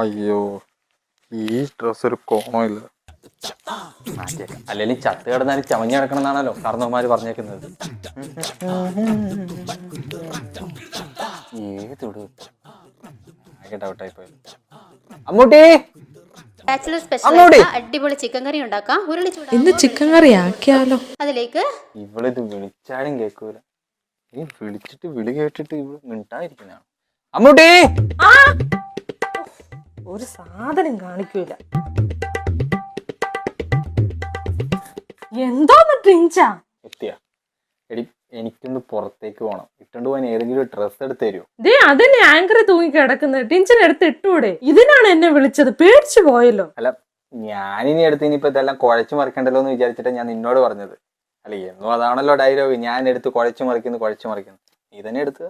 അയ്യോ, ഈ ഡ്രസ് ഒരു കോണമില്ല. അല്ലെങ്കിൽ ചത്ത് കിടന്നാലും ചമഞ്ഞ് കിടക്കണം എന്നാണല്ലോ കാരണവന്മാര് പറഞ്ഞേക്കുന്നത്. ഏതൊടു ആകെ ഡൗട്ടായി പോയത്. അമ്മൂട്ടി, ബാച്ചിലർ സ്പെഷ്യൽ അടിപൊളി ചിക്കൻ കറി ഉണ്ടാക്കാം. ഉരുളി ഇന്ന് ചിക്കൻ കറി ആക്കിയാലോ? അതിലേക്ക് ഇവളിത് വിളിച്ചാലും കേൾക്കൂല. ഈ വിളിച്ചിട്ട് വിളി കേട്ടിട്ട് ഇവള് മിണ്ടായിരിക്കുന്നതാണ്. അമ്മൂട്ടി, ഒരു സാധനം കാണിക്കൂല. എന്തോന്ന് ട്രിഞ്ചാ? എത്തിയാ എടി, എനിക്കൊന്ന് പുറത്തേക്ക് പോകണം. ഇട്ടോണ്ട് പോകാൻ ഏതെങ്കിലും ഡ്രസ്സ് എടുത്ത് തരുമോ? ദേ അതന്നെ ആങ്കർ തൂങ്ങി കിടക്കുന്നത്. ടിഞ്ചിന് എടുത്ത് ഇട്ടൂടെ? ഇതിനാണ് എന്നെ വിളിച്ചത്. പേടിച്ചു പോയല്ലോ. അല്ല, ഞാനിനി എടുത്ത് ഇനിയിപ്പോ ഇതെല്ലാം കുഴച്ചു മറിക്കണ്ടല്ലോ എന്ന് വിചാരിച്ചിട്ട് ഞാൻ നിന്നോട് പറഞ്ഞത്. അല്ല, എന്നും അതാണല്ലോ ഡയലോഗ്, ഞാൻ എടുത്ത് കുഴച്ചു മറിക്കുന്നു. നീ തന്നെ എടുത്ത്